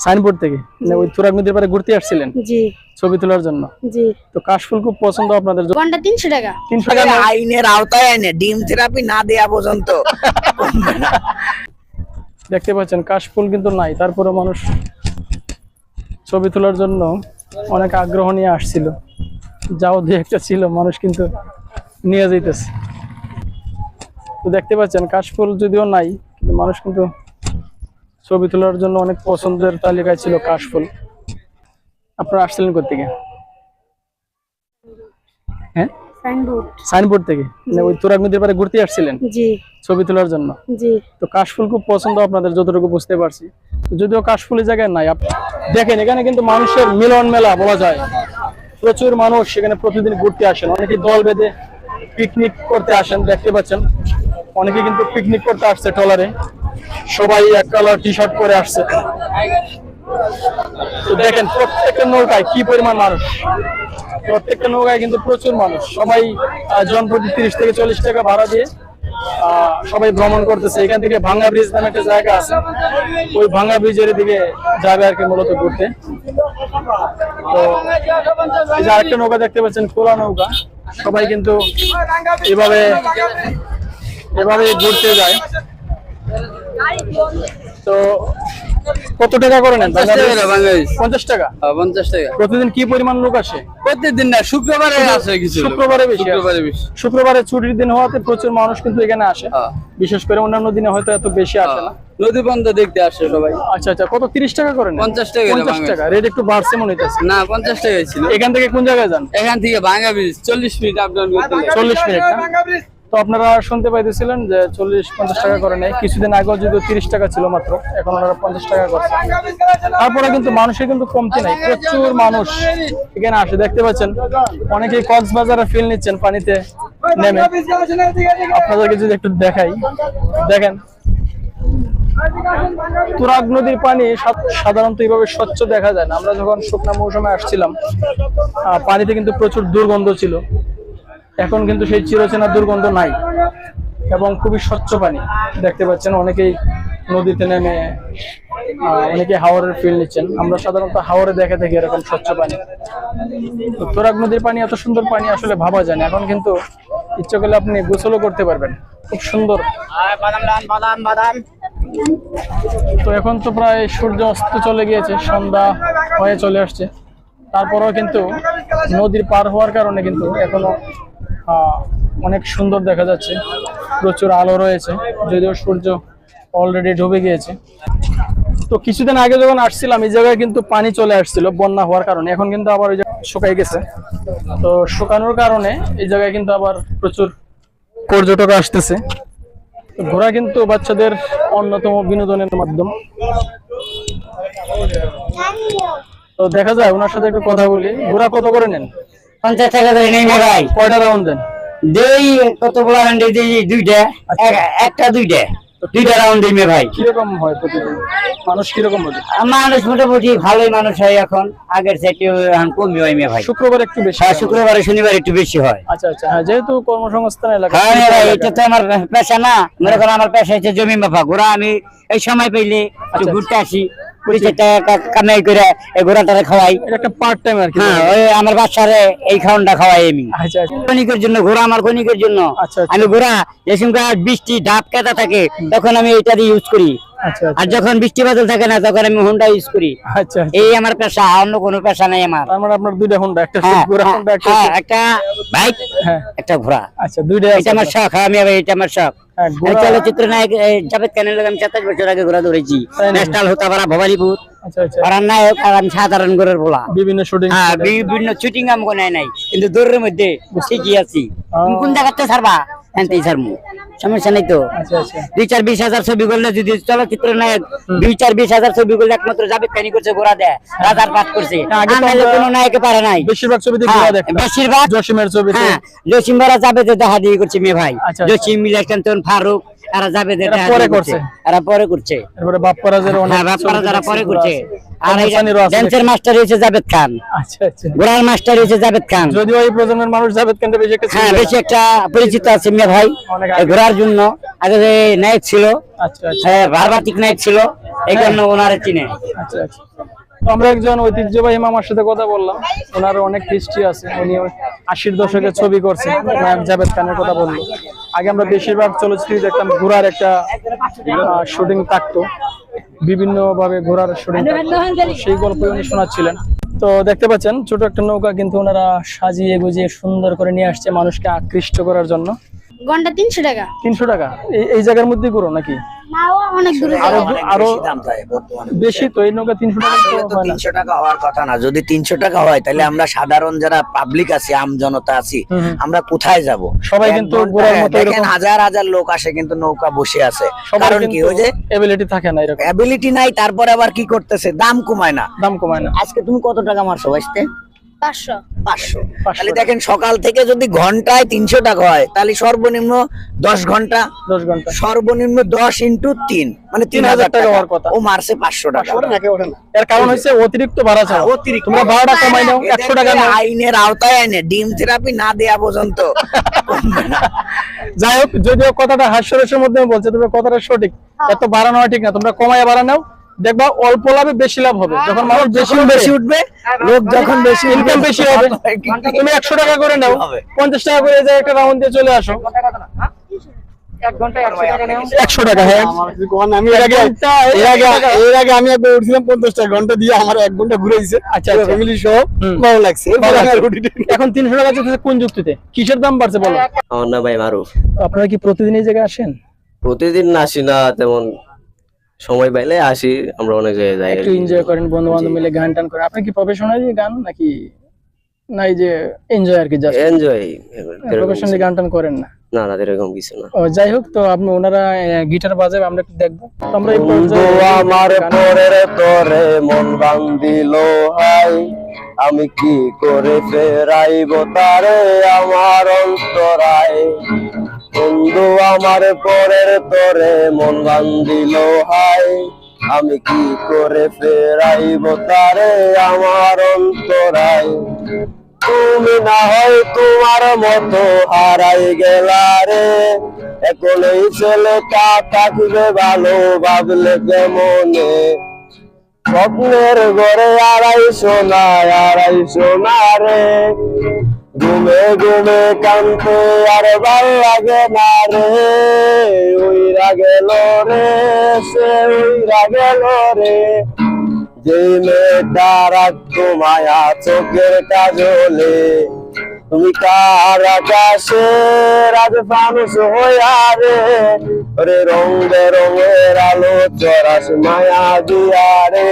Signboard থেকে ওই তুরাগ নদীর পাড়ে ঘুরতে আসছিলেন? জি ছবি তোলার জন্য। জি। তো কাশফুল খুব পছন্দ আপনাদের? ঘন্টা 300 টাকা। 300 টাকা আইনের আওতায় আইনে ডিম থেরাপি না দেয়া পর্যন্ত দেখতে পাচ্ছেন কাশফুল কিন্তু নাই, তারপরে মানুষ ছবি তোলার জন্য অনেক আগ্রহ নিয়ে আসছিল। যাও দিয়ে একটা ছিল, মানুষ কিন্তু নিয়ে যাইতেছে। তো দেখতে পাচ্ছেন কাশফুল যদিও নাই, কিন্তু মানুষ কিন্তু ছবি তোলার জন্য অনেক পছন্দের তালিকায় ছিল কাশফুল। আপনারা আসছিলেন কোথেকে? হ্যাঁ, সাইনবোর্ড থেকে ওই তুরাগ নদীর পাড়ে ঘুরতে আসছিলেন? জি। ছবি তোলার জন্য। জি। তো কাশফুল খুব পছন্দ আপনাদের, যতটুকু বুঝতে পারছি। যদিও কাশফুলের জায়গায় নাই, দেখেন এখানে কিন্তু মানুষের মিলন মেলা বলা যায়। প্রচুর মানুষ সেখানে প্রতিদিন ঘুরতে আসেন, অনেকে দল বেঁধে পিকনিক করতে আসেন। দেখতে পাচ্ছেন অনেকে কিন্তু পিকনিক করতে আসছে ট্রলারে, সবাই এক কালার টি শার্ট পরে আসছে। তো দেখেন প্রত্যেকটা নৌকায় কি পরিমাণ মানুষ, প্রত্যেকটা নৌকায় কিন্তু প্রচুর মানুষ। সবাই জনপ্রতি 30 থেকে 40 টাকা ভাড়া দিয়ে সবাই ভ্রমণ করতেছে। এখান থেকে ভাঙ্গা ব্রিজ নামে একটা জায়গা আছে, ওই ভাঙ্গা ব্রিজের দিকে যাবে আর কি মূলত ঘুরতে। তো এই যে আরেকটা নৌকা দেখতে পাচ্ছেন, খোলা নৌকা, সবাই কিন্তু এভাবে ঘুরতে যায়। তো কত টাকা করে নেন? 50 টাকা। 50 টাকা। প্রতিদিন কি পরিমাণ লোক আসে? প্রতিদিন না, শুক্রবারে আসে কিছু। শুক্রবারে বেশি। শুক্রবারে ছুটির দিন হওয়াতে প্রচুর মানুষ কিন্তু এখানে আসে। বিশেষ করে অন্যান্য দিনে হয়তো এত বেশি আসে না। নদী বন্ধ দেখতে আসে সবাই। আচ্ছা আচ্ছা, কত? 30 টাকা করে নেন? 50 টাকা। 50 টাকা রেট একটু বাড়ছে মনে হইতেছে। না, 50 টাকাই ছিল। এখান থেকে কোন জায়গায় যান? এখান থেকে ভাঙ্গা ব্রিজ 40 মিনিট আপ ডাউন করতে লাগে। 40 মিনিট না? তো আপনারা শুনতে পাইতেছিলেন যে 40-50 টাকা করে নেয়। কিছুদিন আগেও যদিও 30 টাকা ছিল মাত্র, এখন ওনারা 50 টাকা করছে। তারপরে কিন্তু মানুষের কিন্তু কমতি নাই, প্রচুর মানুষ এখানে আসে। দেখতে পাচ্ছেন অনেকেই কক্সবাজারে ফিল নিচ্ছেন পানিতে নেমে। আপনাদেরকে যদি একটু দেখাই, দেখেন তুরাগ নদীর পানি সাধারণত এইভাবে স্বচ্ছ দেখা যায় না। আমরা যখন শুকনা মৌসুমে আসছিলাম, পানিতে কিন্তু প্রচুর দুর্গন্ধ ছিল। এখন কিন্তু সেই চিরচেনা দুর্গন্ধ নাই এবং খুবই স্বচ্ছ পানি। দেখতে পাচ্ছেন অনেকেই নদীতে নেমে অনেকে হাওরের ফিল নিচ্ছেন। আমরা সাধারণত হাওরে দেখে থাকি এরকম স্বচ্ছ পানি। তো তুরাগ নদীর পানি এত সুন্দর পানি আসলে ভাবা যায় না। এখন কিন্তু ইচ্ছে করলে আপনি গোসলও করতে পারবেন, খুব সুন্দর। তো এখন তো প্রায় সূর্য অস্ত চলে গিয়েছে, সন্ধ্যা হয়ে চলে আসছে। তারপরেও কিন্তু নদীর পার হওয়ার কারণে কিন্তু এখনো অনেক সুন্দর দেখা যাচ্ছে, প্রচুর আলো রয়েছে, যদিও সূর্য অলরেডি ডুবে গিয়েছে। তো কিছুদিন আগে যখন আসছিলাম এই জায়গায় কিন্তু পানি চলে আসছিল বন্যা হওয়ার কারণে, এখন কিন্তু আবার ওই জায়গা শুকাই গেছে। তো শুকানোর কারণে এই জায়গায় কিন্তু আবার প্রচুর পর্যটক আসতেছে। ঘোরা কিন্তু বাচ্চাদের অন্যতম বিনোদনের মাধ্যম। তো দেখা যায় ওনার সাথে একটু কথা বলি। ঘোরা কত করে নেন? 50 টাকা করে নেই ভাই। কয়টা রাউন্ড দেন? দেই কত বড় হান্ডি দেই দুইটা, একটা দুইটা রাউন্ড দিই ভাই। কিরকম হয় প্রতিদিন? মানুষ কিরকম হয়? মানুষ মোটামুটি ভালোই মানুষ হয় এখন, আগের চাইতে এখন কমই হয় ভাই। শুক্রবার একটু বেশি? হ্যাঁ, শুক্রবারে শনিবার একটু বেশি হয়। আচ্ছা আচ্ছা, হ্যাঁ, যেহেতু কর্মসংস্থান এলাকা। হ্যাঁ ভাই, এটা তো আমার পেশা না। মনে করেন আমার পেশা হচ্ছে জমি মাপা। ঘোড়া আমি এই সময় পাইলে একটু ঘুরতে আসি, 20 টাকা কামাই করে এই ঘোড়াটারে খাওয়াই। এটা একটা পার্ট টাইম আর কি। হ্যাঁ, ওই আমার বাচ্চারে এই খাওয়ানটা খাওয়াই আমি। আচ্ছা আচ্ছা, ক্ষণিকের জন্য ঘোড়া, আমার ক্ষণিকের জন্য। আচ্ছা আচ্ছা। আমি ঘোড়া যেসব বৃষ্টি ডাব কাটা থাকে তখন আমি এটা দিয়ে ইউজ করি। আচ্ছা আচ্ছা। আর যখন বৃষ্টি বাদল থাকে না তখন আমি হোন্ডা ইউজ করি। আচ্ছা, এই আমার পেশা, অন্য কোনো পেশা নাই আমার। তার মানে আপনার দুইটা হোন্ডা, একটা ঘোড়া হোন্ডা, একটা বাইক, একটা ঘোড়া। আচ্ছা, দুইটা। এটা আমার শখ। আমি এটা আমার শখ। চলচ্চিত্র নায়ক জাভেদ খানের লোক আমি 27 বছর আগে ঘোড়া ধরেছি। ন্যাশনাল হোতাপাড়া, ভবানীপুর। আচ্ছা আচ্ছা। আর নায়ক আর আমি সাধারণ ঘরের বলা। বিভিন্ন শুটিং। হ্যাঁ, বিভিন্ন শুটিং আমি কোনায় নাই, কিন্তু দৌড়ের মধ্যে ঠিকই আছি। কোন জায়গাতে ছাড়বা এনতেই ছাড়মু, সমস্যা নাই তো। আচ্ছা আচ্ছা। 2-4-20 হাজার ছবি করলে, যদি চলচ্চিত্র নায়ক 2-4-20 হাজার ছবি করলে একমাত্র জাভেদ খানি করছে, ঘোড়া দেয়, রাজার পাঠ করছে। কোন নায়কে পারে নাই। বেশিরভাগ ছবিতে ঘোড়া দেখে, বেশিরভাগ জসিমের ছবিতে। হ্যাঁ, জসিম বড় জাভেদে দেখা দিয়ে করছে মেয়ে ভাই। জসিম, মিলাকান্তন, ফারুক এরা জাভেদে দেখা পরে করছে, এরা পরে করছে। এরপরে বাপ্পারাজের অনেক, হ্যাঁ, বাপ্পারাজ যারা পরে করছে। আর হাসানিরও আছে। ড্যান্সের মাস্টার হয়েছে জাভেদ খান, আচ্ছা আচ্ছা। ঘোড়ার মাস্টার হয়েছে জাভেদ খান। যদিও এই প্রজন্মের মানুষ জাভেদ খানটা বেশি একটা হ্যাঁ চিনবে না। বেশি একটা পরিচিত আছে মিয়া ভাই অনেক এই আগে। ঘোড়ার জন্য। আগে যে নায়ক ছিল, আচ্ছা আচ্ছা হ্যাঁ ভারবাতিক নায়ক ছিল, এই জন্য ওনারে চিনে। আচ্ছা আচ্ছা। তো আমরা একজন ঐতিহ্যবাহী মামার সাথে কথা বললাম, ওনার অনেক হিস্ট্রি আছে। উনি 80-র দশকের ছবি করছেন, নায়ক জাভেদ খানের কথা বললো। আগে আমরা বেশিরভাগ চলচ্চিত্র দেখতাম ঘোড়ার একটা শুটিং থাকতো, বিভিন্ন ভাবে ঘোড়ার শুটিং থাকতো, সেই গল্প উনি শোনাচ্ছিলেন। তো দেখতে পাচ্ছেন ছোট একটা নৌকা কিন্তু ওনারা সাজিয়ে গুজিয়ে সুন্দর করে নিয়ে আসছে মানুষকে আকৃষ্ট করার জন্য। ঘন্টা 300 টাকা। 300 টাকা এই জায়গার মধ্যে করো নাকি? নাও অনেক দূরে আরো যায়। আরো বেশি দাম চাই বর্তমানে। বেশি তো এই নৌকা 300 টাকা তো আসলে তো হয় না। 300 টাকা হওয়ার কথা না। যদি 300 টাকা হয় তাহলে আমরা সাধারণ যারা পাবলিক আছি, আম জনতা আছি, হুম হুম। আমরা কোথায় যাব? সবাই কিন্তু ঘোড়ার মতো দেখেন এরকম হাজার হাজার লোক আসে কিন্তু নৌকা বসে আছে। সবার কারণ কি কিন্তু ওই যে এবিলিটি থাকে না, এরকম অ্যাবিলিটি নাই, তারপরে আবার কি করতেছে, দাম কমায় না। দাম কমায় না। আজকে তুমি কত টাকা মারছো বাইসতে? 500। 500। 500 তাহলে দেখেন সকাল থেকে যদি ঘন্টায় 300 টাকা হয় তাহলে সর্বনিম্ন 10 ঘন্টা, 10 ঘন্টা সর্বনিম্ন 10 × 3 মানে 3000 টাকা হওয়ার কথা। ও মারছে 500 টাকা। এর কারণ হচ্ছে অতিরিক্ত ভাড়া চাও। অতিরিক্ত তোমরা ভাড়াটা কমাই নাও, 100 টাকা নাও। আইনের আওতায় আইনে ডিম থেরাপি না দেয়া পর্যন্ত কমবে না। যাই হোক, যদিও কথাটা হাস্যরসের মধ্যে বলছে, তবে কথাটা সঠিক। এত বাড়ানো হয় ঠিক না, তোমরা কমায় বাড়াও, দেখবা অল্প লাভে বেশি লাভ হবে। যখন মানুষ বেশি বেশি উঠবে, লোক যখন বেশি ইনকাম বেশি হবে, তুমি 100 টাকা করে নাও, 50 টাকা করে যায় একটা রাউন্ড দিয়ে চলে আসো। 100 টাকা। হ্যাঁ, আমি এর আগে আমি একবার উঠছিলাম 50 টাকা ঘন্টা দিয়ে, আমার 1 ঘন্টা ঘুরে দিয়েছে। আচ্ছা, আচ্ছা। ফ্যামিলি সহ হুম। ভালো লাগছে। ভালো লাগছে। এখন 300 টাকা চলতেছে কোন যুক্তিতে? কিসের দাম বাড়ছে বলো? আমার না ভাই মারুফ। আপনারা কি প্রতিদিন এই জায়গায় আসেন? প্রতিদিন আসি না, তেমন সময় পাইলে আসি। আমরা অনেক জায়গায় যাই, একটু এনজয় করেন, বন্ধু বান্ধব মিলে গান টান করেন। আপনি কি প্রফেশনালি গান নাকি না এই যে এনজয় আর কি? Just enjoy. প্রফেশনালি গান টান করেন না? না না, এরকম কিছু না। ও যাই হোক, তো আপনি ওনারা গিটার বাজাবে, আমরা একটু দেখবো। তো আমরা এই বন্ধু পর্যায়ে আমার পরের তরে মন বান্ধিল হাই, আমি কি করে ফেরাইব তারে আমার অন্তরায়। বন্ধু আমার পরের তরে মন বান্ধিল হাই, আমি কি করে ফেরাইব তারে আমার অন্তরায়। তুমি না হয় তোমার মতো হারাই গেলা রে, এখন এই ছেলেটা থাকবে ভালো ভাবলে কেমনে। স্বপ্নের ঘরে আড়াইশো না রে, ঘুমে ঘুমে কানতে আর ভাল লাগে না রে। উইরা গেল রে, সে উইরা গেল রে, যে মেয়েটা রাখতো মায়া চোখের কাজলে। তুমি কার আকাশে রাজ ফানুস হইয়া রে, ওরে রঙে রঙের আলো চরাস মায়া দিয়া রে।